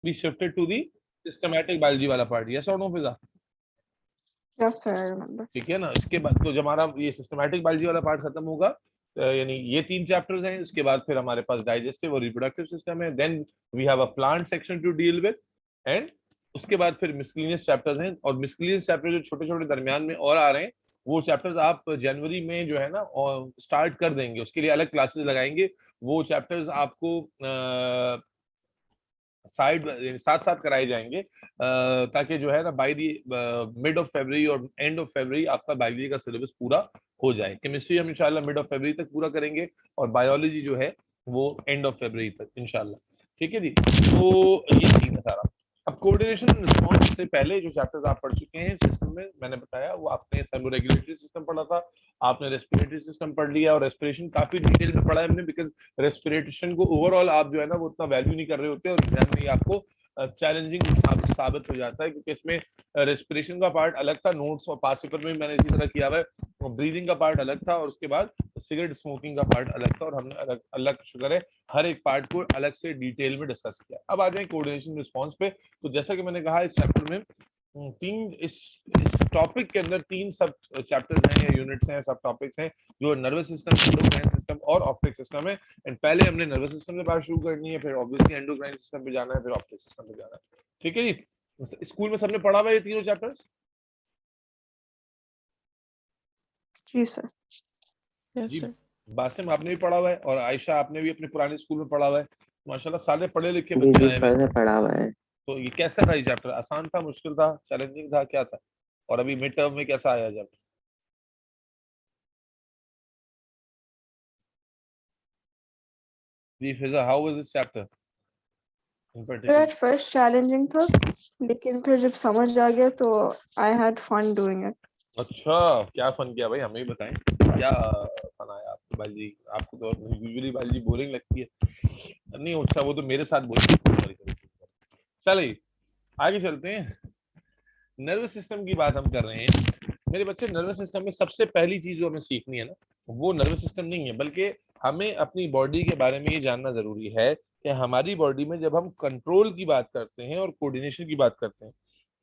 we shifted to the systematic biology वाला part. Yes or no, Fiza? Yes sir, I remember. ठीक है ना. इसके बाद तो जब हमारा ये सिस्टमैटिक बायोलॉजी वाला पार्ट खत्म होगा, यानी ये 3 चैप्टर्स हैं, इसके बाद फिर हमारे पास डाइजेस्टिव और रिप्रोडक्टिव सिस्टम है, then we have a plant section to deal with, and उसके बाद फिर मिसलेनियस चैप्टर्स हैं. और मिसलेनियस चैप्टर जो छोटे छोटे दरमियान में और आ रहे हैं, वो चैप्टर्स आप जनवरी में जो है ना स्टार्ट कर देंगे, उसके लिए अलग क्लासेस लगाएंगे. वो चैप्टर्स आपको साइड साथ साथ कराए जाएंगे, ताकि जो है ना by the mid of February और एंड ऑफ फरवरी आपका बायोलॉजी का सिलेबस पूरा हो जाए. केमिस्ट्री हम इंशाल्लाह मिड ऑफ फरवरी तक पूरा करेंगे, और बायोलॉजी जो है वो एंड ऑफ फरवरी तक इंशाल्लाह. ठीक है जी. तो ये सीन है सारा. अब कोऑर्डिनेशन एंड रिस्पांस से पहले जो चैप्टर्स आप पढ़ चुके हैं सिस्टम में, मैंने बताया वो आपने थर्मोरेगुलेटरी सिस्टम पढ़ा था, आपने रेस्पिरेटरी सिस्टम पढ़ लिया, और रेस्पिरेशन काफी डिटेल में पढ़ा है हमने, बिकॉज रेस्पिरेशन को ओवरऑल आप जो है ना वो उतना वैल्यू नहीं कर रहे होते, और एग्जाम में आपको चैलेंजिंग साबित हो जाता है, क्योंकि इसमें रेस्पिरेशन का पार्ट अलग था, नोट्स और पास पेपर में मैंने इसी तरह किया हुआ है, ब्रीदिंग का पार्ट अलग था, और उसके बाद सिगरेट स्मोकिंग का पार्ट अलग था, और हमने अलग अलग शुक्र है हर एक पार्ट को अलग से डिटेल में डिस्कस किया. अब आ जाए कोऑर्डिनेशन रिस्पांस पे. तो जैसा कि मैंने कहा इस चैप्टर में इस टॉपिक के अंदर 3 सब चैप्टर्स हैं या यूनिट्स हैं, सब टॉपिक्स हैं, जो नर्वस सिस्टम, एंडोक्राइन सिस्टम और ऑप्टिक सिस्टम है. एंड पहले हमने नर्वस सिस्टम से बात शुरू करनी है, फिर ऑब्वियसली एंडोक्राइन सिस्टम पे जाना है, फिर ऑप्टिक सिस्टम पे जाना है. ठीक है जी. स्कूल में सबने पढ़ा हुआ है ये तीनों चैप्टर्स? जी सर. Yes sir. बासिम आपने भी पढ़ा हुआ है, और आयशा आपने भी अपने पुराने स्कूल में पढ़ा हुआ है. माशाल्लाह सारे पढ़े लिखे जी बच्चे जी हैं. पहले पढ़ा हुआ है. तो ये कैसा था ये चैप्टर? आसान था, मुश्किल था, चैलेंजिंग था, क्या था? और अभी मिड टर्म में कैसा आया चैप्टर? जी Fiza, how was this chapter in sir particular? At first challenging था, लेकिन फिर जब समझ आ गया तो I had fun doing it. अच्छा, क्या फन किया भाई, हमें भी बताएं, क्या फन आया आपको? बायोलॉजी आपको तो यूजुअली बायोलॉजी बोरिंग लगती है. नहीं अच्छा, वो तो मेरे साथ बोरिंग. चलिए आगे चलते हैं. नर्वस सिस्टम की बात हम कर रहे हैं मेरे बच्चे. नर्वस सिस्टम में सबसे पहली चीज जो हमें सीखनी है ना, वो नर्वस सिस्टम नहीं है, बल्कि हमें अपनी बॉडी के बारे में ये जानना जरूरी है कि हमारी बॉडी में जब हम कंट्रोल की बात करते हैं और कोऑर्डिनेशन की बात करते हैं,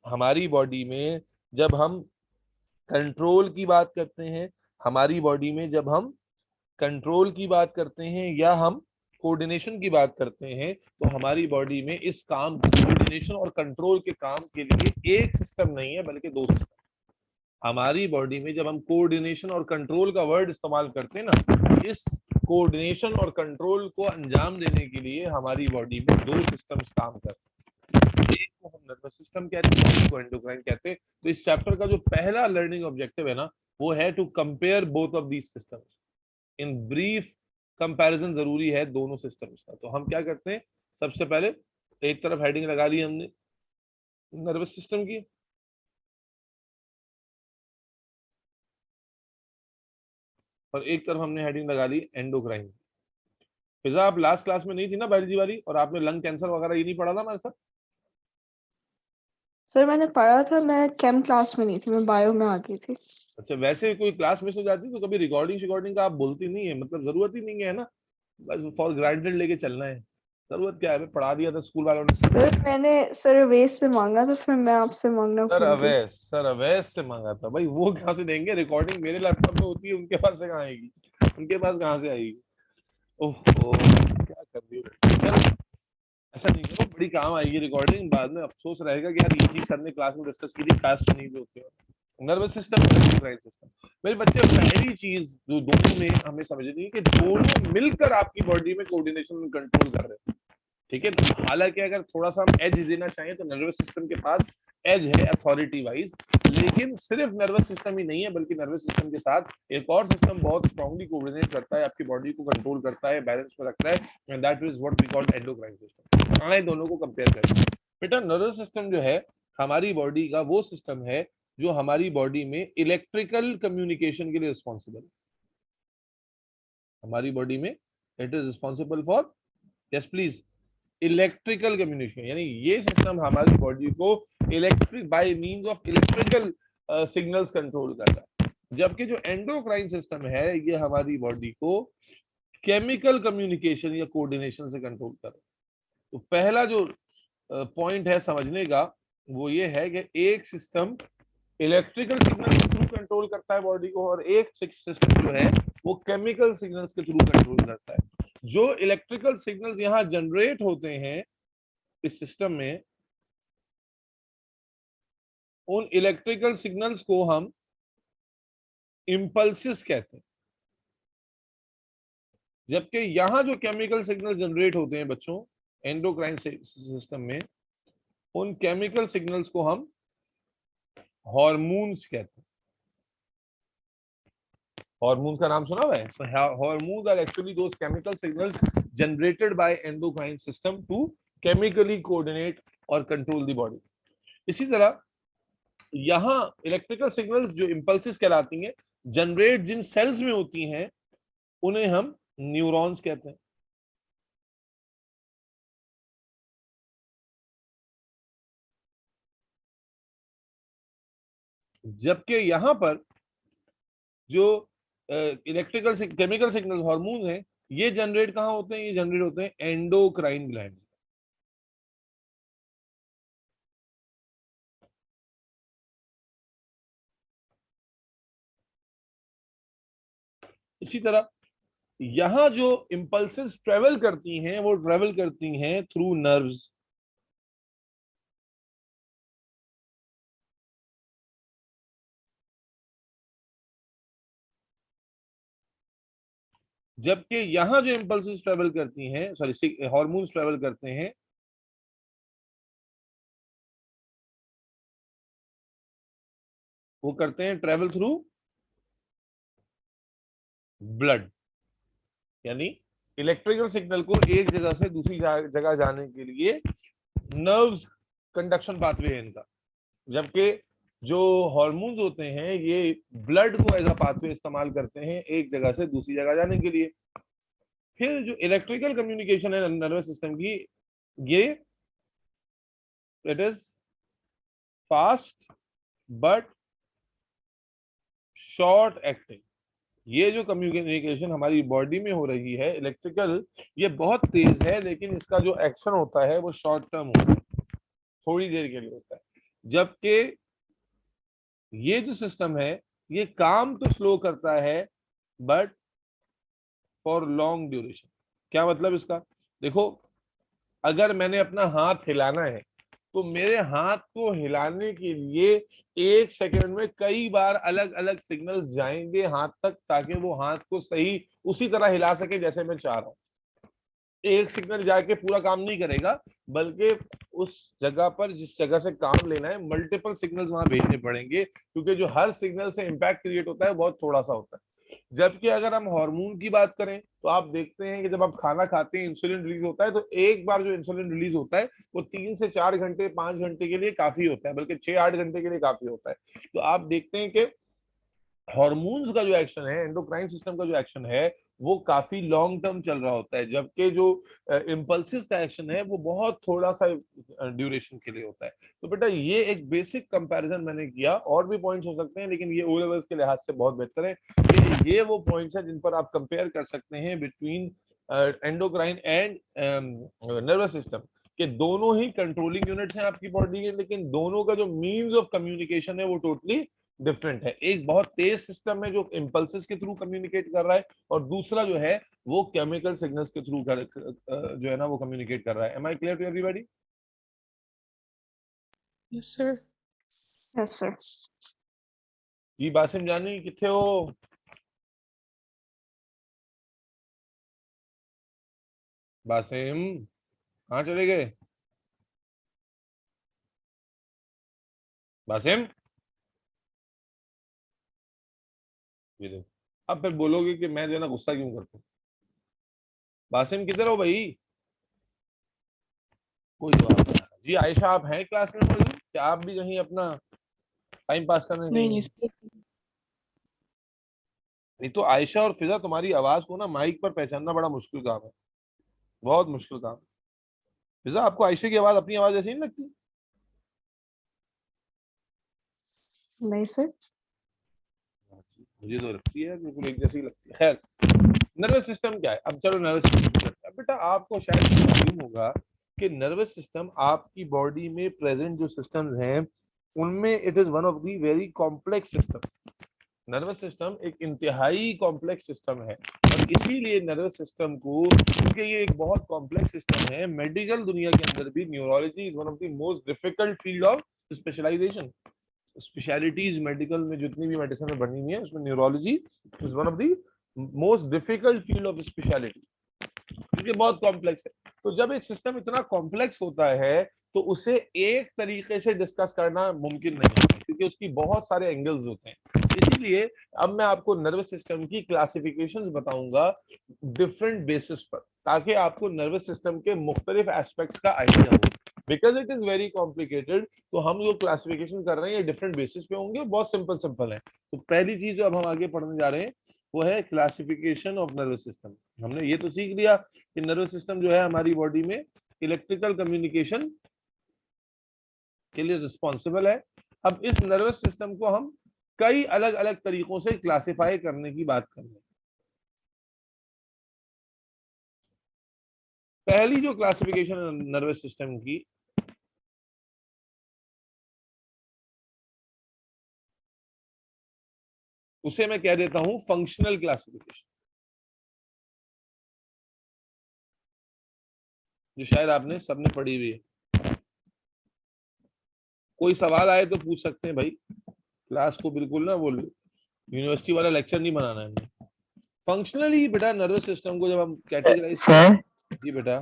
हमारी बॉडी में जब हम कंट्रोल की बात करते हैं, हमारी बॉडी में जब हम कंट्रोल की बात करते हैं या हम कोऑर्डिनेशन की बात करते हैं, तो हमारी बॉडी में इस काम कोऑर्डिनेशन और कंट्रोल के काम के लिए एक सिस्टम नहीं है बल्कि 2 सिस्टम. हमारी बॉडी में जब हम कोऑर्डिनेशन और कंट्रोल का वर्ड इस्तेमाल करते हैं ना, इस कोऑर्डिनेशन और कंट्रोल को अंजाम देने के लिए हमारी बॉडी में 2 सिस्टम्स काम करते हैं. एक को हम नर्वस सिस्टम कहते हैं, एक को एंडोक्राइन कहते हैं. तो इस चैप्टर का जो पहला लर्निंग ऑब्जेक्टिव है ना, वो है to compare both of these systems. In brief comparison जरूरी है दोनों सिस्टम्स का. तो हम क्या करते हैं, सबसे पहले एक तरफ हेडिंग लगा ली हमने नर्वस सिस्टम की, और एक तरफ हमने हेडिंग लगा ली एंडोक्राइन. फिजा आप लास्ट क्लास में नहीं थी ना बायोलॉजी वाली, और आपने लंग कैंसर वगैरह ये नहीं पढ़ा था हमारे साथ? सर मैंने पढ़ा था, मैं केम क्लास में नहीं थी, मैं बायो में आ गई थी. अच्छा, वैसे कोई क्लास मिस हो जाती तो कभी रिकॉर्डिंग का आप बोलती नहीं है, मतलब जरूरत ही नहीं है ना, बस फॉर ग्रांटेड लेके चलना है. जरूरत क्या है, पढ़ा दिया था स्कूल वालों ने. सर मैंने सर अवेश से मांगा था, फिर मैं आपसे मांगना भूल गई. सर अवैस से मांगा था भाई, वो कहाँ से देंगे? रिकॉर्डिंग मेरे लैपटॉप में होती है, उनके पास से कहाँ आएगी? उनके पास कहाँ से आएगी? ओहो क्या कर रही हो. चलो ऐसा नहीं करो, बड़ी काम आएगी रिकॉर्डिंग, बाद में अफसोस रहेगा कि यार ये चीज सर ने क्लास में डिस्कस की थी, क्लास सुनी भी होती है. Nervous system, system. मेरे बच्चे पहली चीज जो दोनों में हमें समझनी है कि दोनों मिलकर आपकी बॉडी में कोऑर्डिनेशन कंट्रोल कर रहे हैं. ठीक है. हालांकि अगर थोड़ा सा हम एज देना चाहें तो नर्वस सिस्टम के पास एज है अथॉरिटी वाइज, लेकिन सिर्फ नर्वस सिस्टम ही नहीं है, बल्कि नर्वस सिस्टम के साथ एक और सिस्टम बहुत स्ट्रांगली कोऑर्डिनेट करता है, आपकी बॉडी को कंट्रोल करता है, बैलेंस में रखता है, and that is what we call endocrine system. आइए दोनों को कंपेयर करें. बेटा नर्वस सिस्टम जो है हमारी बॉडी का वो सिस्टम है जो हमारी बॉडी में इलेक्ट्रिकल कम्युनिकेशन के लिए रिस्पॉन्सिबल है. हमारी बॉडी में it is responsible for, yes please, electrical communication. यानी ये सिस्टम हमारी बॉडी को electric by means of electrical signals control करता है, जबकि जो एंडोक्राइन सिस्टम है ये हमारी बॉडी को केमिकल कम्युनिकेशन या कोऑर्डिनेशन से कंट्रोल कर रहा है. तो पहला जो पॉइंट है समझने का, वो ये है कि एक सिस्टम इलेक्ट्रिकल सिग्नल के थ्रू कंट्रोल करता है बॉडी को, और एक सिस्टम जो है वो केमिकल सिग्नल्स के थ्रू कंट्रोल करता है। जो इलेक्ट्रिकल सिग्नल्स यहाँ जनरेट होते हैं इस सिस्टम में, उन इलेक्ट्रिकल सिग्नल्स को हम इंपल्सेस कहते हैं। जबकि यहां जो केमिकल सिग्नल जनरेट होते हैं बच्चों एंडोक्राइन सिस्टम में, उन केमिकल सिग्नल्स को हम हार्मोन्स कहते हैं। हार्मोन्स का नाम सुना हुआ है? So hormones are actually those chemical signals generated by endocrine system to chemically coordinate or control the body. इसी तरह यहां इलेक्ट्रिकल सिग्नल्स जो इंपल्सेस कहलाती हैं, जनरेट जिन सेल्स में होती हैं, उन्हें हम न्यूरॉन्स कहते हैं। जबकि यहां पर जो इलेक्ट्रिकल केमिकल सिग्नल हार्मोन हैं, ये जनरेट कहां होते हैं? ये जनरेट होते हैं एंडोक्राइन ग्लैंड। इसी तरह यहां जो इंपल्सेस ट्रेवल करती हैं, वो ट्रेवल करती हैं थ्रू नर्व्स। जबकि यहां जो इंपल्सेस ट्रेवल करती हैं, सॉरी हार्मोन्स ट्रेवल करते हैं, वो करते हैं ट्रेवल थ्रू ब्लड। यानी इलेक्ट्रिकल सिग्नल को एक जगह से दूसरी जगह जाने के लिए नर्व्स कंडक्शन पाथवे है इनका, जबकि जो हार्मोन्स होते हैं ये ब्लड को एज अ पाथवे इस्तेमाल करते हैं एक जगह से दूसरी जगह जाने के लिए। फिर जो इलेक्ट्रिकल कम्युनिकेशन है नर्वस सिस्टम की, ये it is fast but short acting. ये जो कम्युनिकेशन हमारी बॉडी में हो रही है इलेक्ट्रिकल, ये बहुत तेज है, लेकिन इसका जो एक्शन होता है वो शॉर्ट टर्म होता है, थोड़ी देर के लिए होता है। जबकि ये जो सिस्टम है ये काम तो स्लो करता है बट फॉर लॉन्ग ड्यूरेशन। क्या मतलब इसका? देखो, अगर मैंने अपना हाथ हिलाना है तो मेरे हाथ को हिलाने के लिए 1 सेकंड में कई बार अलग अलग सिग्नल्स जाएंगे हाथ तक, ताकि वो हाथ को सही उसी तरह हिला सके जैसे मैं चाह रहा हूं। एक सिग्नल जाके पूरा काम नहीं करेगा, बल्कि उस जगह पर जिस जगह से काम लेना है मल्टीपल सिग्नल्स वहां भेजने पड़ेंगे, क्योंकि जो हर सिग्नल से इंपैक्ट क्रिएट होता है बहुत थोड़ा सा होता है। जबकि अगर हम हार्मोन की बात करें तो आप देखते हैं कि जब आप खाना खाते हैं इंसुलिन रिलीज होता है, तो एक बार जो इंसुलिन रिलीज होता है वो 3 से 4 घंटे 5 घंटे के लिए काफी होता है, बल्कि 6-8 घंटे के लिए काफी होता है। तो आप देखते हैं कि हार्मोन्स का जो एक्शन है, एंडोक्राइन सिस्टम का जो एक्शन है, वो काफी लॉन्ग टर्म चल रहा होता है, जबकि जो इंपल्सिस का एक्शन है वो बहुत थोड़ा सा ड्यूरेशन के लिए होता है। तो बेटा ये एक बेसिक कंपैरिजन मैंने किया, और भी पॉइंट्स हो सकते हैं, लेकिन ये ओ लेवल्स के लिहाज से बहुत बेहतर है कि ये वो पॉइंट्स हैं जिन पर आप कंपेयर कर सकते हैं between endocrine and nervous system, कि दोनों ही कंट्रोलिंग यूनिट्स हैं आपकी बॉडी के, लेकिन दोनों का जो मीन्स ऑफ कम्युनिकेशन है वो टोटली डिफरेंट है। एक बहुत तेज सिस्टम है जो इंपल्सेस के थ्रू कम्युनिकेट कर रहा है, और दूसरा जो है वो केमिकल सिग्नल्स के थ्रू जो है ना वो कम्युनिकेट कर रहा है। Am I clear to everybody? Yes, sir. Yes, sir. जी बासिम जानी किथे हो? बासिम कहाँ चले गए? बासिम, ये देखो, अब फिर बोलोगे कि मैं जो है ना गुस्सा क्यों करता हूँ। बासिम किधर हो भाई? कोई जवाब नहीं आ रहा। जी आयशा, आप हैं क्लास में मौजूद? क्या आप भी कहीं अपना टाइम पास करने गई नहीं, हैं? नहीं, नहीं तो आयशा और फिजा, तुम्हारी आवाज को ना माइक पर पहचानना बड़ा मुश्किल काम है, बहुत मुश्किल काम है। फिजा, आपको आयशा की आवाज अपनी आवाज ऐसी नहीं लगती? नहीं सर। मुझे तो लगती है बिल्कुल एक जैसी लगती है। खैर, नर्वस सिस्टम क्या है? अब चलो नर्वस सिस्टम करते हैं। बेटा आपको शायद मालूम होगा कि नर्वस सिस्टम आपकी बॉडी में प्रेजेंट जो सिस्टम्स हैं उनमें it is one of the very complex system. Nervous system एक इंतहाई कॉम्प्लेक्स सिस्टम है और इसीलिए नर्वस सिस्टम को, क्योंकि ये एक बहुत कॉम्प्लेक्स सिस्टम है, मेडिकल दुनिया के अंदर भी neurology is one of the most difficult field of specialization. Specialities medical में जितनी भी मेडिसिन में बनी हुई है उसमें neurology is one of the most difficult field of speciality, क्योंकि बहुत कॉम्प्लेक्स है। तो जब एक सिस्टम इतना कॉम्प्लेक्स होता है तो उसे एक तरीके से डिस्कस करना मुमकिन नहीं है, क्योंकि उसकी बहुत सारे एंगल्स होते हैं। इसीलिए अब मैं आपको नर्वस सिस्टम की क्लासिफिकेशंस बताऊंगा डिफरेंट बेसिस पर, ताकि आपको नर्वस सिस्टम के मुख्तलिफ एस्पेक्ट्स का आइडिया हो। Because it is very complicated, तो हम जो क्लासिफिकेशन कर रहे हैं ये डिफरेंट बेसिस पे होंगे, बहुत सिंपल सिंपल है। तो पहली चीज जो अब हम आगे पढ़ने जा रहे हैं वो है क्लासिफिकेशन ऑफ नर्वस सिस्टम। हमने ये तो सीख लिया कि नर्वस सिस्टम जो है हमारी बॉडी में इलेक्ट्रिकल कम्युनिकेशन के लिए रिस्पॉन्सिबल है। अब इस नर्वस सिस्टम को हम कई अलग अलग तरीकों से क्लासिफाई करने की बात कर रहे हैं। पहली जो क्लासिफिकेशन है नर्वस सिस्टम की, उसे मैं कह देता हूं फंक्शनल क्लासिफिकेशन, जो शायद आपने सबने पढ़ी हुई है। कोई सवाल आए तो पूछ सकते हैं भाई, क्लास को बिल्कुल ना वो यूनिवर्सिटी वाला लेक्चर नहीं बनाना है। फंक्शनली बेटा नर्वस सिस्टम को जब हम कैटेगराइज सर, जी बेटा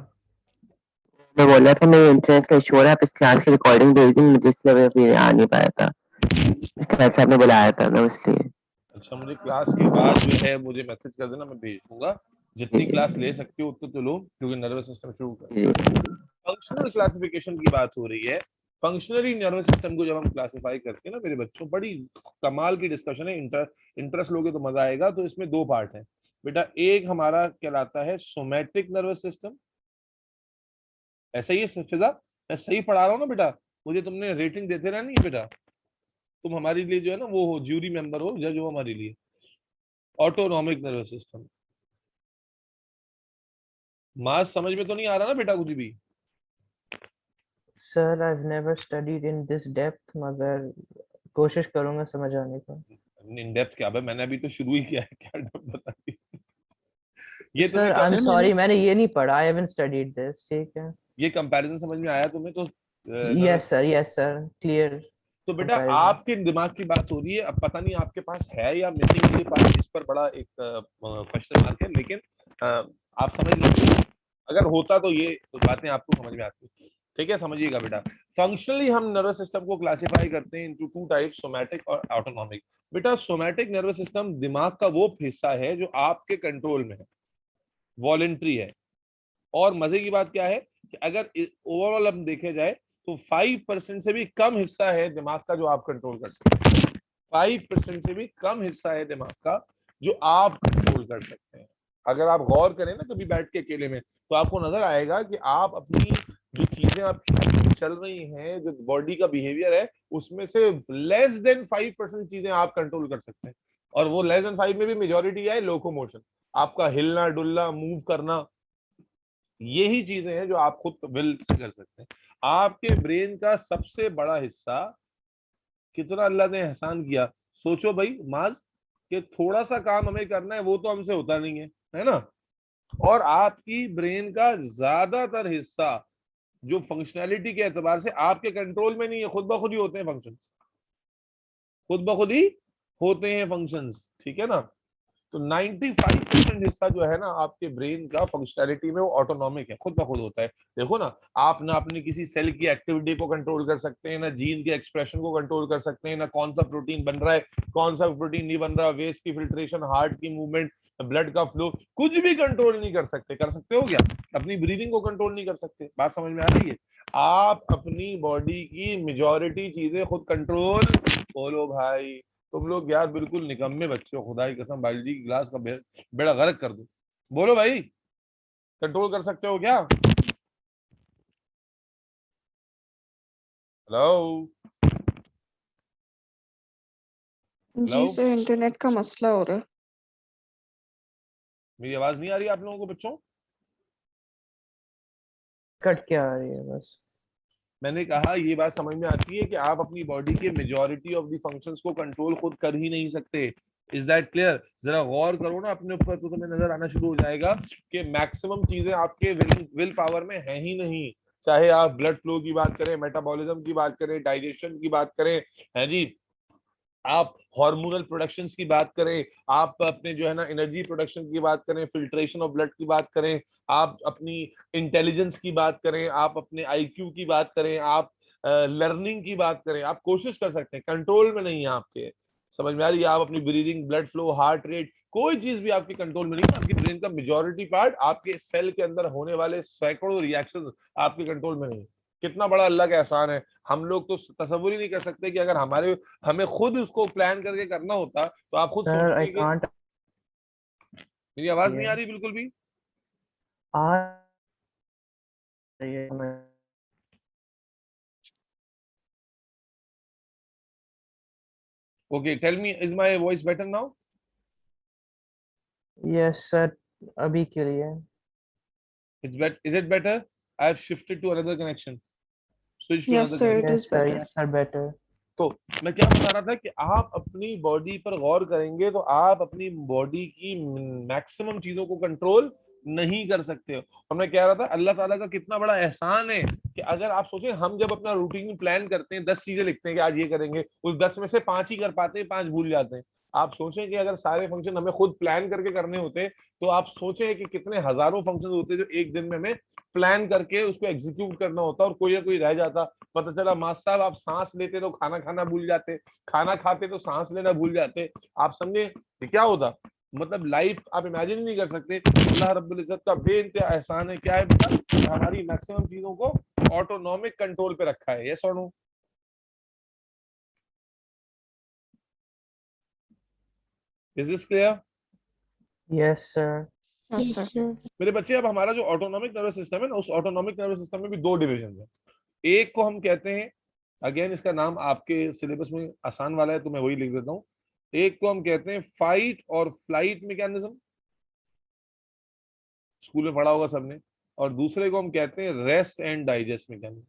मैं बोल रहा था मेरे इंटरनेट का इशू हो रहा है, आप इस क्लास की रिकॉर्डिंग भेज दी मुझे, इसलिए मैं फिर आ नहीं पाया था। क्लास साहब ने बुलाया था ना इसलिए। अच्छा, मुझे क्लास के बाद जो है मुझे मैसेज कर देना, मैं भेज दूंगा। जितनी क्लास ले सकते हो उतने तो लो, क्योंकि नर्वस सिस्टम शुरू कर। फंक्शनल क्लासिफिकेशन की बात हो रही है। फंक्शनली नर्वस सिस्टम को जब हम क्लासिफाई करते हैं ना मेरे बच्चों, बड़ी कमाल की डिस्कशन है। इंटरेस्ट लोगे तो मजा आएगा। तो इसमें दो पार्ट है बेटा, एक हमारा कहलाता है सोमैटिक नर्वस सिस्टम। ऐसा ही है फिजा, मैं सही पढ़ा रहा हूँ ना बेटा? मुझे तुमने रेटिंग देते रहनी है बेटा, तुम हमारे लिए जो है ना वो हो, ज्यूरी मेंबर हो, जज हो हमारे लिए। ऑटोनॉमिक नर्वस सिस्टम, मास समझ में तो नहीं आ रहा ना बेटा कुछ भी? Sir I've never studied in this depth, मगर कोशिश करूंगा समझ आने का। इन डेप्थ क्या भाई, मैंने अभी तो शुरू ही किया है, क्या डेप्थ बता दी। ये सर तुम्हें I'm sorry, मैंने ये नहीं पढ़ा, I haven't studied this, ठीक है? ये कंपैरिजन समझ में आया तुम्हें? तो yes sir, clear तो बेटा comparison। आपके दिमाग की बात हो रही है। अब पता नहीं आपके पास है या मिसिंग मेरे पास, इस पर बड़ा एक क्वेश्चन मार्क है, लेकिन आप समझ लीजिए अगर होता तो ये तो बातें आपको समझ में आती। ठीक है, समझिएगा बेटा। फंक्शनली हम नर्वस सिस्टम को क्लासिफाई करते हैं इनटू टू टाइप्स, सोमैटिक और ऑटोनॉमिक। बेटा सोमैटिक नर्वस सिस्टम दिमाग का वो हिस्सा है जो आपके कंट्रोल में है, वॉलेंट्री है। और मजे की बात क्या है कि अगर ओवरऑल हम देखे जाए तो 5% से भी कम हिस्सा है दिमाग का जो आप कंट्रोल कर सकते हैं। 5% से भी कम हिस्सा है दिमाग का जो आप कंट्रोल कर सकते हैं। अगर आप गौर करें ना कभी बैठ के अकेले में, तो आपको नजर आएगा कि आप अपनी जो चीजें आपकी चल रही हैं, जो बॉडी का बिहेवियर है, उसमें से लेस देन 5% चीजें आप कंट्रोल कर सकते हैं। और वो लेस देन 5 में भी मेजोरिटी है लोकोमोशन, आपका हिलना डुलना मूव करना, यही चीजें हैं जो आप खुद विल से कर सकते हैं। आपके ब्रेन का सबसे बड़ा हिस्सा, कितना अल्लाह ने एहसान किया, सोचो भाई माज, कि थोड़ा सा काम हमें करना है वो तो हमसे होता नहीं है ना? और आपकी ब्रेन का ज्यादातर हिस्सा जो फंक्शनैलिटी के एतबार से आपके कंट्रोल में नहीं है, खुद ब खुद ही होते हैं फंक्शंस, खुद ब खुद ही होते हैं फंक्शंस। ठीक है ना? तो 95% हिस्सा जो है ना आपके ब्रेन का फंक्शनैलिटी में वो ऑटोनॉमिक है, खुद ब खुद होता है। देखो ना, आप ना अपनी किसी सेल की एक्टिविटी को कंट्रोल कर सकते हैं, ना जीन के एक्सप्रेशन को कंट्रोल कर सकते हैं, ना कौन सा प्रोटीन बन रहा है कौन सा प्रोटीन नहीं बन रहा, वेस्ट की फिल्ट्रेशन, हार्ट की मूवमेंट, ब्लड का फ्लो, कुछ भी कंट्रोल नहीं कर सकते। कर सकते हो क्या? अपनी ब्रीदिंग को कंट्रोल नहीं कर सकते। बात समझ में आ रही है? आप अपनी बॉडी की मेजॉरिटी चीजें खुद कंट्रोल, बोलो भाई तुम लोग यार बिल्कुल निकम्मे बच्चे हो, खुदा की कसम बायोलॉजी की क्लास का बेड़ा गर्क कर दो। बोलो भाई, कंट्रोल कर सकते हो क्या? हेलो जी सर, इंटरनेट का मसला हो रहा है। मेरी आवाज नहीं आ रही आप लोगों को बच्चों? कट क्या आ रही है बस। मैंने कहा ये बात समझ में आती है कि आप अपनी बॉडी के मेजॉरिटी ऑफ द फंक्शंस को कंट्रोल खुद कर ही नहीं सकते। Is that clear? जरा गौर करो ना अपने ऊपर तो तुम्हें नजर आना शुरू हो जाएगा कि मैक्सिमम चीजें आपके विल पावर में है ही नहीं। चाहे आप ब्लड फ्लो की बात करें, मेटाबॉलिज्म की बात करें, डाइजेशन की बात करें, है जी, आप हार्मोनल प्रोडक्शंस की बात करें, आप अपने जो है ना एनर्जी प्रोडक्शन की बात करें, फिल्ट्रेशन ऑफ ब्लड की बात करें, आप अपनी इंटेलिजेंस की बात करें, आप अपने आईक्यू की बात करें, आप लर्निंग की बात करें, आप कोशिश कर सकते हैं, कंट्रोल में नहीं है आपके। समझ में आ रही है? आप अपनी breathing, blood flow, heart rate, कोई चीज भी आपके कंट्रोल में नहीं है। आपकी ब्रेन का मेजॉरिटी पार्ट, आपके सेल के अंदर होने वाले सैकड़ों रिएक्शन आपके कंट्रोल में नहीं है। कितना बड़ा अल्लाह का एहसान है। हम लोग तो तसव्वुर ही नहीं कर सकते कि अगर हमें खुद उसको प्लान करके करना होता तो आप खुद सर आई सोचते कि कांट। मेरी आवाज नहीं आ रही बिल्कुल भी। आ रही है मैं। Okay, tell me, is my voice better now? Yes sir, अभी के लिए। Is it better? I have shifted to another connection, switch to Yes, another sir, it connection. is better. Yes sir better. तो मैं क्या बता रहा था कि आप अपनी बॉडी पर गौर करेंगे तो आप अपनी बॉडी की मैक्सिमम चीजों को कंट्रोल नहीं कर सकते हो। और मैं कह रहा था अल्लाह ताला का कितना बड़ा एहसान है कि अगर आप सोचें, हम जब अपना रूटीन प्लान करते हैं, 10 चीजें लिखते हैं कि आज ये करेंगे, उस 10 में से 5 ही कर पाते हैं, 5 भूल जाते हैं। आप सोचें कि अगर सारे फंक्शन हमें खुद प्लान करके करने होते तो आप सोचें कि कितने हजारों फंक्शन होते जो एक दिन में हमें प्लान करके उसको एग्जीक्यूट करना होता और कोई ना कोई रह जाता। पता चला मास्टर साहब आप सांस लेते तो खाना खाना भूल जाते, खाना खाते तो सांस लेना भूल जाते। आप समझे क्या होता? मतलब लाइफ आप इमेजिन नहीं कर सकते। अल्लाह रब्बुल इज्जत का बेइंतहा एहसान है। क्या है बेटा? हमारी मैक्सिमम चीजों को ऑटोनॉमिक कंट्रोल पे रखा है। यस और no? Is this clear? Yes sir. Yes, Yes, sir. sir. मेरे बच्चे, अब हमारा जो ऑटोनॉमिक नर्वस सिस्टम है ना, उस ऑटोनॉमिक नर्वस सिस्टम में भी 2 डिविजन है। एक को हम कहते हैं, अगेन इसका नाम आपके सिलेबस में आसान वाला है तो मैं वही लिख देता हूँ। एक को हम कहते हैं फाइट और फ्लाइट मैकेनिज्म, स्कूल में पढ़ा होगा सबने। और दूसरे को हम कहते हैं रेस्ट एंड डाइजेस्ट मैकेनिज्म।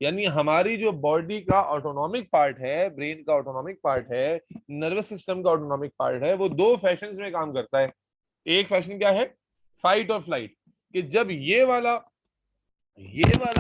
यानी हमारी जो बॉडी का ऑटोनॉमिक पार्ट है, ब्रेन का ऑटोनॉमिक पार्ट है, नर्वस सिस्टम का ऑटोनॉमिक पार्ट है, वो 2 फैशंस में काम करता है। एक फैशन क्या है? फाइट और फ्लाइट। कि जब ये वाला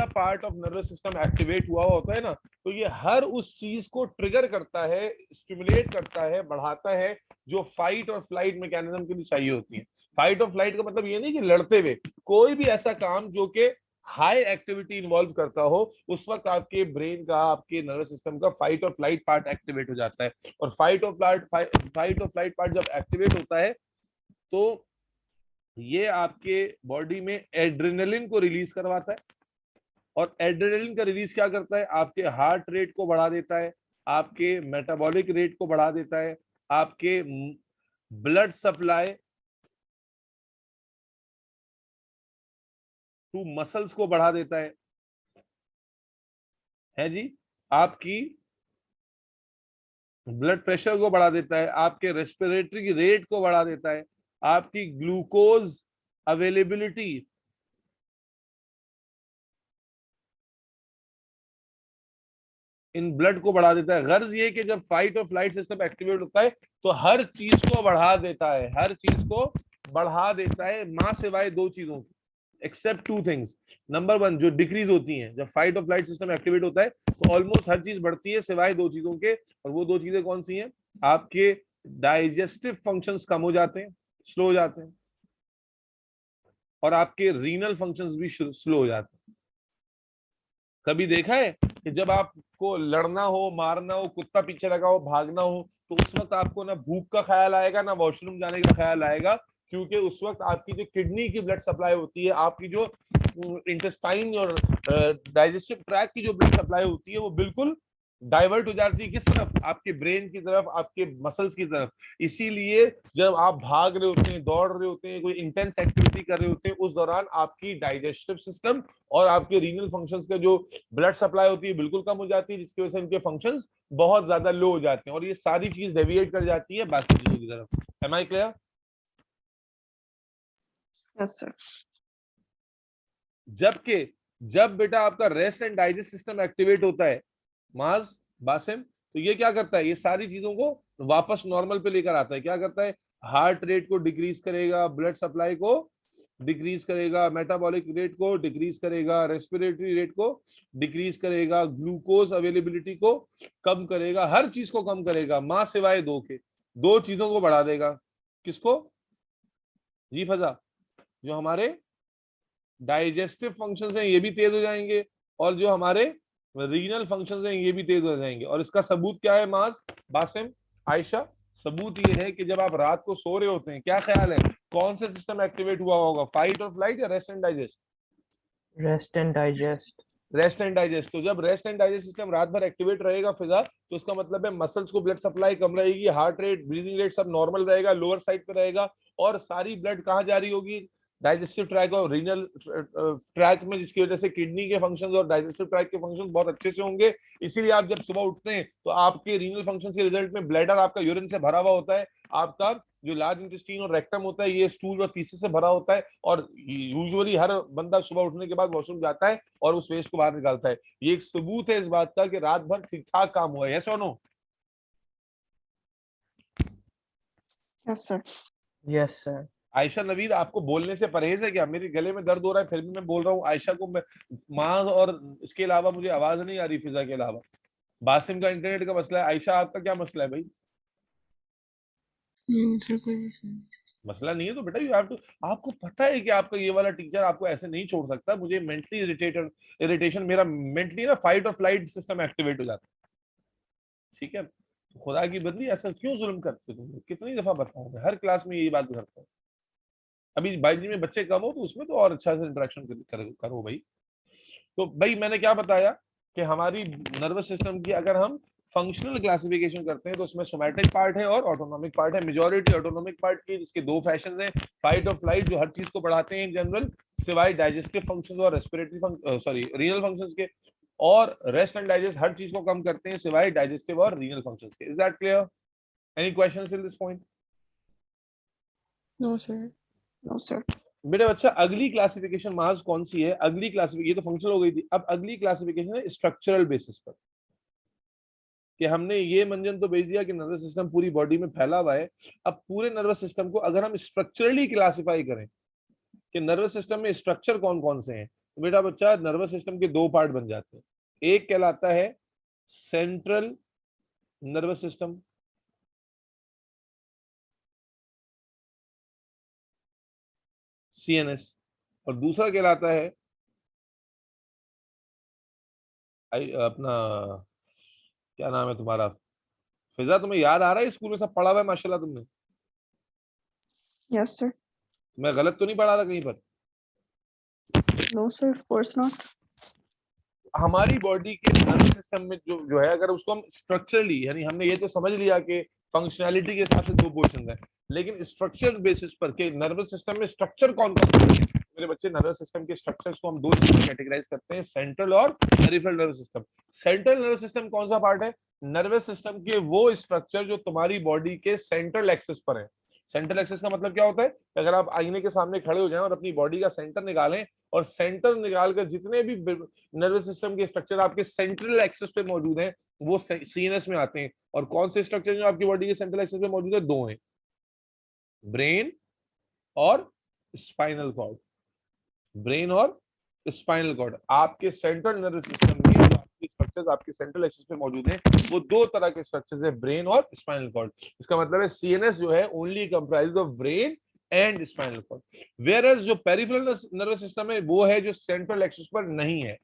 part of nervous system activate हुआ होता है ना, तो ये हर उस चीज को ट्रिगर करता है, स्टिमुलेट करता है, बढ़ाता है, जो फाइट और फ्लाइट मैकेनिज्म के लिए चाहिए होती है। फाइट और फ्लाइट का मतलब ये नहीं कि लड़ते हुए, कोई भी ऐसा काम जो कि हाई एक्टिविटी इन्वॉल्व करता हो, उस वक्त आपके ब्रेन का, आपके नर्वस सिस्टम का फाइट और फ्लाइट पार्ट एक्टिवेट हो जाता है। और फाइट और फ्लाइट पार्ट जब एक्टिवेट होता है तो ये आपके बॉडी में एड्रेनलिन को रिलीज करवाता है। और एड्रेनलिन का रिलीज क्या करता है? आपके हार्ट रेट को बढ़ा देता है, आपके मेटाबॉलिक रेट को बढ़ा देता है, आपके ब्लड सप्लाई टू मसल्स को बढ़ा देता है जी, आपकी ब्लड प्रेशर को बढ़ा देता है, आपके रेस्पिरेटरी रेट को बढ़ा देता है, आपकी ग्लूकोज अवेलेबिलिटी इन ब्लड को बढ़ा देता है। गर्ज ये कि जब फाइट और फ्लाइट सिस्टम एक्टिवेट होता है तो हर चीज को बढ़ा देता है, हर चीज को बढ़ा देता है, मां सिवाय 2 चीजों की, एक्सेप्ट 2 थिंग्स। नंबर 1 जो डिक्रीज होती हैं जब फाइट और फ्लाइट सिस्टम एक्टिवेट होता है, तो ऑलमोस्ट हर चीज बढ़ती है सिवाय 2 चीजों के। और वो 2 चीजें कौन सी हैं? आपके डाइजेस्टिव फंक्शंस कम हो जाते हैं, स्लो हो जाते हैं, और आपके रीनल फंक्शंस भी स्लो हो जाते हैं। कभी देखा है कि जब आपको लड़ना हो, मारना हो, कुत्ता पीछे लगा हो, भागना हो, तो उस वक्त आपको ना भूख का ख्याल आएगा ना वॉशरूम जाने का ख्याल आएगा, क्योंकि उस वक्त आपकी जो किडनी की ब्लड सप्लाई होती है, आपकी जो इंटेस्टाइन और डाइजेस्टिव ट्रैक की जो ब्लड सप्लाई होती है, वो बिल्कुल डाइवर्ट हो जाती है। किस तरफ? आपके ब्रेन की तरफ, आपके मसल्स की तरफ। इसीलिए जब आप भाग रहे होते हैं, दौड़ रहे होते हैं, कोई इंटेंस एक्टिविटी कर रहे होते हैं, उस दौरान आपकी डाइजेस्टिव सिस्टम और आपके रीनल फंक्शंस का जो ब्लड सप्लाई होती है बिल्कुल कम हो जाती है, जिसकी वजह से उनके फंक्शंस बहुत ज्यादा लो हो जाते हैं और ये सारी चीज डेविएट कर जाती है बाकी चीजों की तरफ। Am I clear? Yes, sir. जबकि जब बेटा आपका rest and digest system activate होता है माज बासिम, तो ये क्या करता है, ये सारी चीजों को वापस नॉर्मल पे लेकर आता है। क्या करता है, हार्ट रेट को डिक्रीज करेगा, ब्लड सप्लाई को डिक्रीज करेगा, मेटाबॉलिक रेट को डिक्रीज करेगा, रेस्पिरेटरी रेट को डिक्रीज करेगा, ग्लूकोज अवेलेबिलिटी को कम करेगा, हर चीज को कम करेगा, मां सिवाय दो के, दो चीजों को बढ़ा देगा। किसको जी फजा, जो हमारे डाइजेस्टिव फंक्शंस हैं ये भी तेज हो जाएंगे, और जो हमारे रीनल फंक्शंस हैं ये भी तेज हो जाएंगे। और इसका सबूत क्या है माज बासिम आयशा, सबूत ये है कि जब आप रात को सो रहे होते हैं, क्या ख्याल है कौन सा सिस्टम एक्टिवेट हुआ होगा, फाइट और फ्लाइट या rest and digest? Rest and digest. Rest and digest. तो जब रेस्ट एंड डाइजेस्ट सिस्टम रात भर एक्टिवेट रहेगा फिजा, तो इसका मतलब है मसल्स को ब्लड सप्लाई कम रहेगी, हार्ट रेट, ब्रीदिंग रेट सब नॉर्मल रहेगा, लोअर साइड पे रहेगा, और सारी ब्लड कहाँ जा रही होगी, डाइजेस्टिव ट्रैक और रीनल ट्रैक में, जिसकी वजह से किडनी के फंक्शंस और डाइजेस्टिव ट्रैक के फंक्शंस बहुत अच्छे से होंगे। इसीलिए आप जब सुबह उठते हैं तो आपके रीनल फंक्शंस के रिजल्ट में ब्लैडर आपका यूरिन से भरा हुआ होता है, आपका जो लार्ज इंटेस्टाइन और रेक्टम होता है ये स्टूल और फीसेस से भरा होता है, और यूजुअली हर बंदा सुबह उठने के बाद वॉशरूम जाता है और उस वेस्ट को बाहर निकालता है। ये एक सबूत है इस बात का कि रात भर ठीक ठाक काम हुआ है। यस और no? Yes, sir. Yes sir. Ayesha Naveed, आपको बोलने से परहेज है क्या? मेरे गले में दर्द हो रहा है फिर भी मैं बोल रहा हूँ। आयशा को माँ और इसके अलावा मुझे आवाज नहीं आ रही, फिजा के अलावा। बासिम का इंटरनेट का मसला है, आयशा आपका क्या मसला है भाई? सर कोई मसला नहीं। मसला नहीं है तो बेटा यू हैव टू, आपको पता है कि आपका ये वाला टीचर आपको ऐसे नहीं छोड़ सकता। मुझे मेंटली इरिटेशन, मेरा मेंटली ना फाइट और फ्लाइट सिस्टम एक्टिवेट हो जाता है। ठीक है, खुदा की बदली ऐसा क्यों जुल्म करते हो तुम? कितनी दफा बताऊं मैं, हर क्लास में यही बात करता हूँ। अभी बायोलॉजी में बच्चे कम हो तो उसमें तो और अच्छा से इंटरेक्शन करो भाई। तो भाई मैंने क्या बताया कि हमारी नर्वस सिस्टम की अगर हम फंक्शनल क्लासिफिकेशन करते हैं तो उसमें सोमैटिक पार्ट है और ऑटोनॉमिक पार्ट है। मेजॉरिटी ऑटोनॉमिक पार्ट की, जिसके दो फैशन हैं, फाइट और फ्लाइट जो हर चीज को बढ़ाते हैं इन जनरल, सिवाय डाइजेस्टिव फंक्शंस और रेस्पिरेटरी सॉरी रीनल फंक्शंस के, और रेस्ट एंड डाइजेस्ट हर चीज को कम करते हैं सिवाय डाइजेस्टिव और रीनल फंक्शंस के। Is that clear? Any questions in this point? No sir. No, sir. बेटा बच्चा, अगली क्लासिफिकेशन मास कौन सी है? अगली क्लासिफिकेशन, ये तो फंक्शनल हो गई थी, अब अगली क्लासिफिकेशन है स्ट्रक्चरल बेसिस पर। कि हमने ये मंजन तो भेज दिया कि नर्वस सिस्टम पूरी बॉडी में फैला हुआ है। अब पूरे नर्वस सिस्टम को अगर हम स्ट्रक्चरली क्लासिफाई करें कि नर्वस सिस्टम में स्ट्रक्चर कौन कौन से हैं, तो बेटा बच्चा नर्वस सिस्टम के दो पार्ट बन जाते हैं। एक कहलाता है सेंट्रल नर्वस सिस्टम, सीएनएस, और दूसरा कहलाता है अपना, क्या नाम है तुम्हारा फिजा? तुम्हें याद आ रहा है, स्कूल में सब पढ़ा हुआ है माशाल्लाह तुमने? Yes, sir. मैं गलत तो नहीं पढ़ा रहा कहीं पर? No, sir. Of course not. हमारी बॉडी के नर्वस सिस्टम में जो है, अगर उसको हम स्ट्रक्चरली, यानी हमने ये तो समझ लिया कि फंक्शनैलिटी के हिसाब से दो पोर्शन है, लेकिन स्ट्रक्चर बेसिस पर के नर्वस सिस्टम में स्ट्रक्चर कौन कौन से हैं? मेरे बच्चे, नर्वस सिस्टम के स्ट्रक्चर्स को हम दो चीजों में कैटेगराइज करते हैं, सेंट्रल और peripheral nervous system. Central nervous system कौन सा पार्ट है? नर्वस सिस्टम के वो स्ट्रक्चर जो तुम्हारी बॉडी के सेंट्रल एक्सिस पर है। सेंट्रल एक्सिस का मतलब क्या होता है? अगर आप आईने के सामने खड़े हो जाएं और अपनी बॉडी का सेंटर निकालें, और सेंटर निकालकर जितने भी नर्वस सिस्टम के स्ट्रक्चर आपके सेंट्रल एक्सिस पे मौजूद हैं वो सीएनएस में आते हैं। और कौन से स्ट्रक्चर जो आपकी बॉडी के सेंट्रल एक्सिस पे मौजूद है? दो हैं, ब्रेन और स्पाइनल कॉर्ड। ब्रेन और स्पाइनल कॉर्ड आपके सेंट्रल नर्वस सिस्टम में जो आपके स्ट्रक्चर्स आपके सेंट्रल एक्सिस पे मौजूद हैं, वो दो तरह के स्ट्रक्चर्स हैं, ब्रेन और स्पाइनल कॉर्ड। इसका मतलब है सीएनएस जो है only comprised of brain and spinal cord, whereas जो पेरिफेरल नर्वस सिस्टम है वो है जो सेंट्रल एक्सिस पर नहीं है।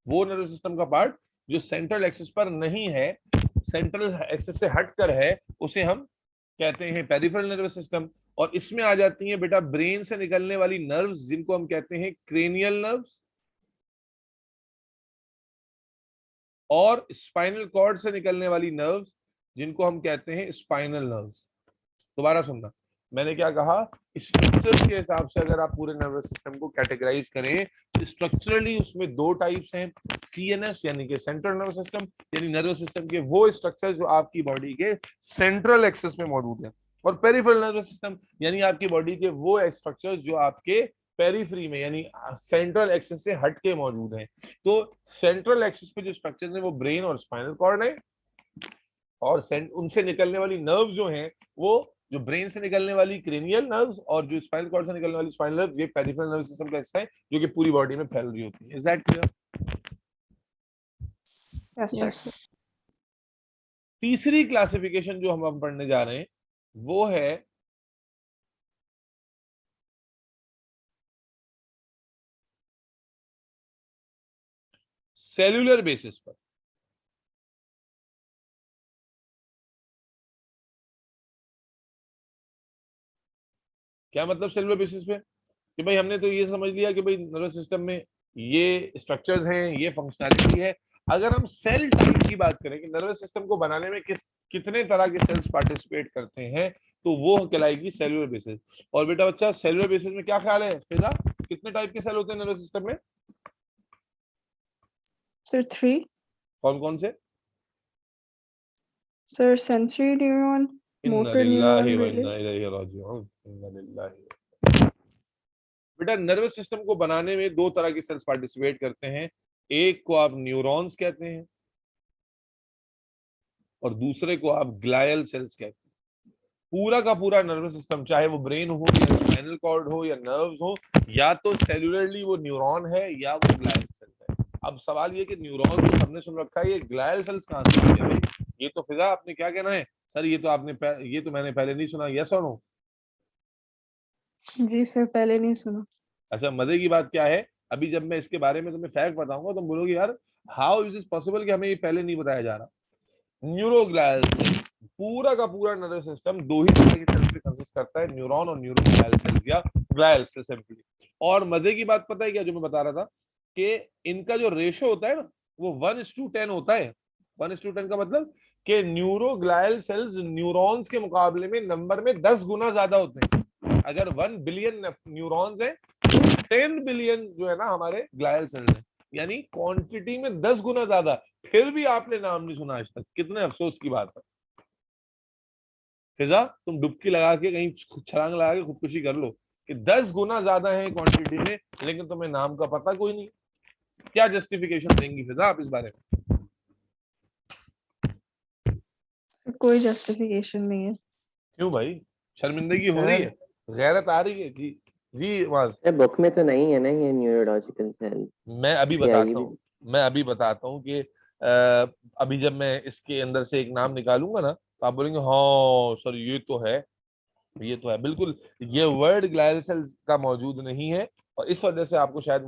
वो नर्वस सिस्टम का पार्ट जो सेंट्रल एक्सिस पर नहीं है, सेंट्रल एक्सिस से हटकर है, उसे हम कहते हैं पेरिफेरल नर्वस सिस्टम। और इसमें आ जाती है बेटा ब्रेन से निकलने वाली नर्व्स, जिनको हम कहते हैं क्रेनियल नर्व्स, और स्पाइनल कॉर्ड से निकलने वाली नर्व्स, जिनको हम कहते हैं स्पाइनल नर्व्स। दोबारा सुनना, मैंने क्या कहा? स्ट्रक्चर के हिसाब से अगर आप पूरे नर्वस सिस्टम को कैटेगराइज करें तो स्ट्रक्चरली उसमें दो टाइप्स हैं, सीएनएस यानी कि सेंट्रल नर्वस सिस्टम, यानी नर्वस सिस्टम के वो स्ट्रक्चर जो आपकी बॉडी के सेंट्रल एक्सिस में मौजूद है, और पेरिफेरल नर्वस सिस्टम यानी आपकी बॉडी के वो स्ट्रक्चर्स जो आपके पेरिफेरी में यानी सेंट्रल एक्सिस से हट के मौजूद हैं। तो सेंट्रल एक्सिस पे जो स्ट्रक्चर है वो ब्रेन और स्पाइनल कॉर्ड है, और उनसे निकलने वाली नर्व जो हैं वो जो ब्रेन से निकलने वाली क्रेनियल नर्व्स और जो स्पाइनल कॉर्ड से निकलने वाली स्पाइनल नर्व, ये पेरिफेरल नर्व सिस्टम का हिस्सा है जो कि पूरी बॉडी में फैल रही होती है। Is that clear? Yes, sir. Yes, sir. तीसरी क्लासिफिकेशन जो हम पढ़ने जा रहे हैं वो है सेल्यूलर बेसिस पर। क्या मतलब सेल्यूलर बेसिस पे? कि भाई हमने तो ये समझ लिया कि भाई नर्वस सिस्टम में ये स्ट्रक्चर्स हैं, ये फंक्शनैलिटी है। अगर हम सेल टाइप की बात करें कि नर्वस सिस्टम को बनाने में कितने तरह के सेल्स पार्टिसिपेट करते हैं, तो वो कहलाएगी सेल्यूलर बेसिस। और बेटा बच्चा सेल्यूलर बेसिस में क्या ख्याल है फिजा, कितने टाइप के सेल होते हैं नर्वस सिस्टम में? Sir, 3. कौन कौन से? Sir, sensory neuron, इन्ना motor लिल्लाहि neuron व relay. इन्ना इलैहि राजिऊन। इन्ना लिल्लाहि। बेटा नर्वस सिस्टम को बनाने में दो तरह के सेल्स पार्टिसिपेट करते हैं, एक को आप न्यूरॉन्स कहते हैं और दूसरे को आप ग्लायल सेल्स कहते हैं। पूरा का पूरा नर्वस सिस्टम, चाहे वो ब्रेन हो या स्पाइनल कॉर्ड हो या नर्व्स हो, या तो सेलुलरली वो न्यूरॉन है या वो ग्लायल सेल्स है। अब सवाल ये कि न्यूरॉन तो हमने सुन रखा है, ये ग्लायल सेल्स कहां से आते हैं? ये तो फिजा आपने क्या कहना है सर, ये तो मैंने पहले नहीं सुना, यस और नो? जी सर, पहले नहीं सुना। अच्छा, मजे की बात क्या है, अभी जब मैं इसके बारे में तुम्हें फैक्ट बताऊंगा तुम बोलोगे यार हाउ इज इट पॉसिबल कि हमें ये पहले नहीं बताया जा रहा। न्यूरोग्लायल सेल्स, पूरा का पूरा नर्वस सिस्टम दो ही तरह के सेल्स पे कंसिस्ट करता है, न्यूरॉन और न्यूरोग्लायल सेल्स या ग्लायल सेल्स सिंपली। और मजे की बात पता है क्या, जो मैं बता रहा था कि इनका जो रेशो होता है ना वो 1:10 होता है। 1:10 का मतलब कि न्यूरोग्लायल सेल्स न्यूरॉन्स के मुकाबले में नंबर में 10 गुना ज्यादा होते हैं। अगर 1 बिलियन न्यूरॉन्स है तो 10 बिलियन जो है ना हमारे ग्लायल सेल्स है, यानी क्वांटिटी में 10 गुना ज्यादा। फिर भी आपने नाम नहीं सुना आज तक, कितने अफसोस की बात है। फिजा तुम डुबकी लगा के कहीं छलांग लगा के खुदकुशी कर लो कि 10 गुना ज्यादा है क्वांटिटी में, लेकिन तुम्हें नाम का पता कोई नहीं। क्या जस्टिफिकेशन देंगी फिजा आप इस बारे में? कोई जस्टिफिकेशन नहीं है। क्यों भाई, शर्मिंदगी हो रही है, गैरत आ रही है? जी जी वाज। बुक में तो नहीं है ना ये न्यूरोलॉजिकल सेल। मैं अभी बताता हूँ कि अभी जब मैं इसके अंदर से एक नाम निकालूंगा ना तो आप बोलेंगे हाँ सर ये तो है, ये तो है। बिल्कुल ये वर्ड ग्लायल सेल्स का मौजूद नहीं है और इस वजह से आपको शायद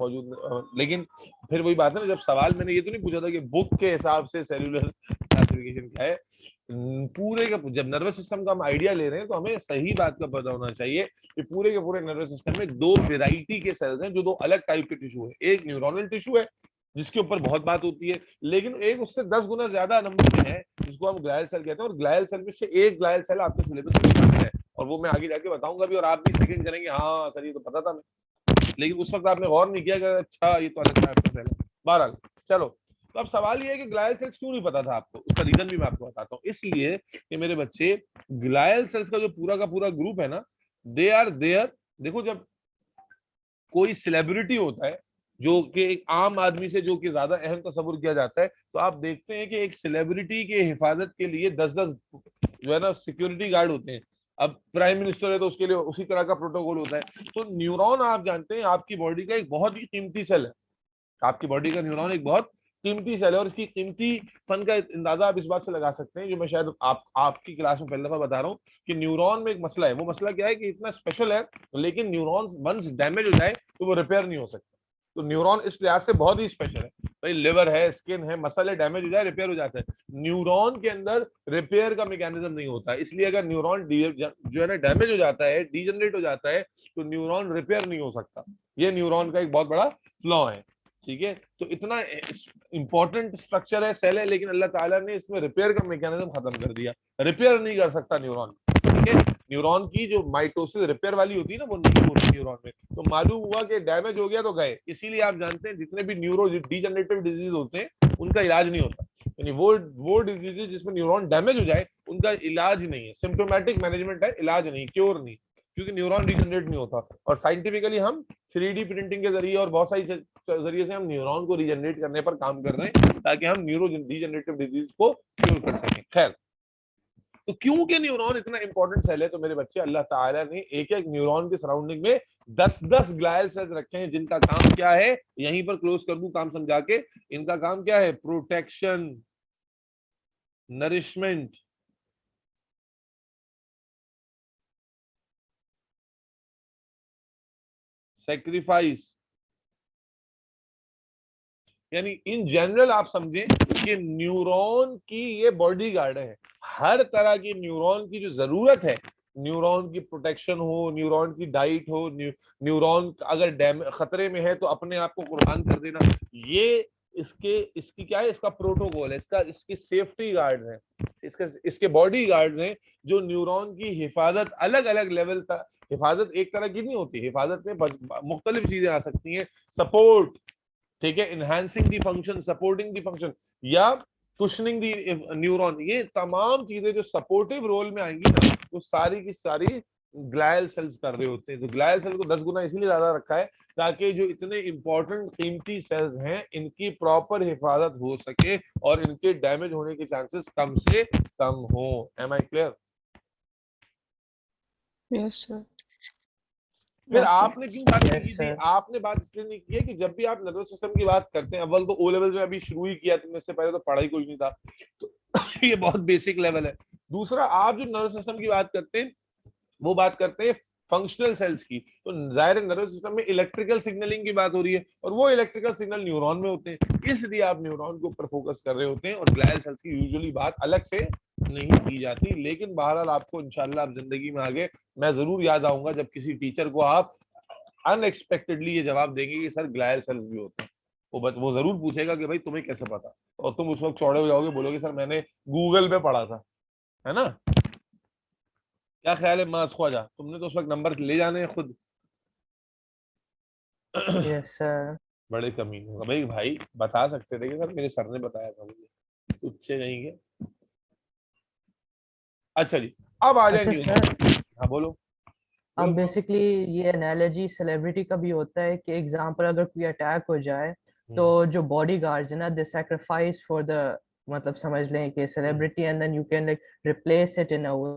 लेकिन फिर वही बात है ना, जब सवाल मैंने ये तो नहीं पूछा था कि बुक के हिसाब से सेल्यूलर क्लासिफिकेशन क्या है। पूरे का जब नर्वस सिस्टम का हम आइडिया ले रहे हैं तो हमें सही बात का पता होना चाहिए कि पूरे के पूरे नर्वस सिस्टम में दो वेराइटी के सेल्स हैं, जो दो अलग टाइप के टिश्यू है। एक न्यूरोनल टिश्यू है जिसके ऊपर बहुत बात होती है, लेकिन एक उससे 10 गुना ज्यादा नंबर में है जिसको हम ग्लायल सेल कहते हैं। और ग्लायल सेल में से एक ग्लायल सेल आपके सिलेबस में शामिल है और वो मैं आगे जाके बताऊंगा भी, और आप भी सेकंड करेंगे हाँ सर ये तो पता था मैं, लेकिन उस वक्त आपने गौर नहीं किया कि अच्छा ये तो अलग टाइप का सेल है। बहरहाल चलो, तो अब सवाल ये है कि ग्लायल सेल्स क्यों नहीं पता था आपको, उसका रीजन भी मैं आपको बताता हूँ। इसलिए कि मेरे बच्चे ग्लायल सेल्स का जो पूरा का पूरा ग्रुप है ना, दे आर देयर। देखो जब कोई सेलिब्रिटी होता है जो कि एक आम आदमी से जो कि ज्यादा अहम तस्वुर किया जाता है, तो आप देखते हैं कि एक सेलिब्रिटी के हिफाजत के लिए 10-10 जो है ना सिक्योरिटी गार्ड होते हैं। अब प्राइम मिनिस्टर है तो उसके लिए उसी तरह का प्रोटोकॉल होता है। तो न्यूरॉन आप जानते हैं आपकी बॉडी का एक बहुत ही कीमती सेल है। आपकी बॉडी का न्यूरॉन एक बहुत कीमती सेल है और इसकी कीमतीपन का अंदाजा आप इस बात से लगा सकते हैं, जो मैं शायद आपकी क्लास में पहली दफा बता रहा हूँ कि न्यूरॉन में एक मसला है। वो मसला क्या है कि इतना स्पेशल है, लेकिन न्यूरॉन वंस डैमेज हो जाए तो वो रिपेयर नहीं हो सकता। तो न्यूरॉन इस लिहाज से बहुत ही स्पेशल है। भाई लिवर है, स्किन है, मसल है, डैमेज हो जाए रिपेयर हो जाता है। न्यूरॉन के अंदर रिपेयर का मैकेनिज्म नहीं होता, इसलिए अगर न्यूरॉन जो है ना डैमेज हो जाता है, डीजनरेट हो जाता है, तो न्यूरॉन रिपेयर नहीं हो सकता। ये न्यूरॉन का एक बहुत बड़ा फ्लॉ है। ठीक है, तो इतना इंपॉर्टेंट स्ट्रक्चर है, सेल है, लेकिन अल्लाह ताला ने इसमें रिपेयर का मैकेनिज्म खत्म कर दिया। रिपेयर नहीं कर सकता न्यूरॉन। ठीक है, न्यूरॉन की जो माइटोसिस रिपेयर वाली होती है ना, वो नहीं होती न्यूरॉन में। तो मालूम हुआ कि डैमेज हो गया तो गए। इसीलिए आप जानते हैं जितने भी न्यूरो डीजनरेटिव डिजीज होते हैं उनका इलाज नहीं होता, यानी वो डिजीज जिसमें न्यूरॉन डैमेज हो जाए उनका इलाज नहीं है। सिम्टोमेटिक मैनेजमेंट है, इलाज नहीं, क्योर नहीं। क्योंकि न्यूरॉन रीजनरेट नहीं होता। और साइंटिफिकली हम 3D प्रिंटिंग के जरिए और बहुत सारी जरिए से हम न्यूरॉन को रीजनरेट करने पर काम कर रहे हैं ताकि हम न्यूरो डीजनरेटिव डिजीज को क्योर कर सकें। खैर, तो क्यों के न्यूरॉन इतना इंपॉर्टेंट सेल है? तो मेरे बच्चे, अल्लाह ताला ने एक एक न्यूरॉन के सराउंडिंग में 10-10 ग्लायल सेल्स रखे हैं जिनका काम क्या है, यहीं पर क्लोज कर दूं काम समझा के, इनका काम क्या है? Protection, nourishment, sacrifice. यानी इन जनरल आप समझें कि न्यूरॉन की ये बॉडी गार्ड है। हर तरह की न्यूरॉन की जो जरूरत है, न्यूरॉन की प्रोटेक्शन हो, न्यूरॉन की डाइट हो, न्यूरॉन अगर खतरे में है तो अपने आप को कुर्बान कर देना, ये इसकी क्या है? इसका प्रोटोकॉल है, इसकी सेफ्टी गार्ड्स हैं, इसके बॉडी गार्ड्स हैं जो न्यूरॉन की हिफाजत अलग अलग लेवल तक। हिफाजत एक तरह की नहीं होती, हिफाजत में मुख्तलिफ चीजें आ सकती हैं। सपोर्ट, ठीक है, enhancing the function, supporting the function, या कुशनिंग दी न्यूरॉन। ये तमाम चीजें जो सपोर्टिव रोल में आएंगी ना, वो सारी की सारी ग्लायल सेल्स कर रहे होते हैं। तो ग्लायल सेल को 10 गुना इसीलिए ज्यादा रखा है ताकि जो इतने इंपॉर्टेंट कीमती सेल्स हैं इनकी प्रॉपर हिफाजत हो सके और इनके डैमेज होने के चांसेस कम से कम हो। Am I clear? Yes, sir. फिर Yes, sir. आपने क्यों बात नहीं Yes, की थी? sir. आपने बात इसलिए नहीं की है कि जब भी आप नर्वस सिस्टम की बात करते हैं, अव्वल तो ओ लेवल में अभी शुरू ही किया तुमने, इससे पहले तो पढ़ा ही कुछ नहीं था, तो ये बहुत बेसिक लेवल है। दूसरा, आप जो नर्वस सिस्टम की बात करते हैं वो बात करते हैं फंक्शनल सेल्स की। तो जाहिर नर्वस सिस्टम में इलेक्ट्रिकल सिग्नलिंग की बात हो रही है और वो इलेक्ट्रिकल सिग्नल न्यूरॉन में होते हैं, इसलिए आप न्यूरॉन के ऊपर फोकस कर रहे होते हैं और ग्लायल सेल्स की यूजुअली बात अलग से नहीं की जाती। लेकिन बहरहाल आपको इंशाल्लाह आप जिंदगी में आगे मैं जरूर याद आऊंगा जब किसी टीचर को आप अनएक्सपेक्टेडली ये जवाब देंगे कि सर ग्लायल सेल्स भी होते हैं। वो जरूर पूछेगा कि भाई तुम्हें कैसे पता, और तुम उस वक्त चौड़े हो जाओगे, बोलोगे सर मैंने गूगल पे पढ़ा था, है ना? क्या ख्याल है मास ख्वाजा, तुमने तो उस वक्त नंबर ले जाने हैं खुद। Yes, sir. बड़े कमीने हो भाई, भाई बता सकते थे कि सर मेरे सर ने बताया था मुझे, तुझसे नहीं है। अच्छा जी, अब आ अच्छा जाएंगे। सर, हाँ बोलो। अब बेसिकली ये एनालॉजी सेलिब्रिटी का भी होता है कि एग्जांपल अगर कोई अटैक हो जाए तो जो बॉडी गार्ड्स है ना, दे सैक्रिफाइस फॉर द, मतलब समझ लें कि celebrity, and then you can like replace it in a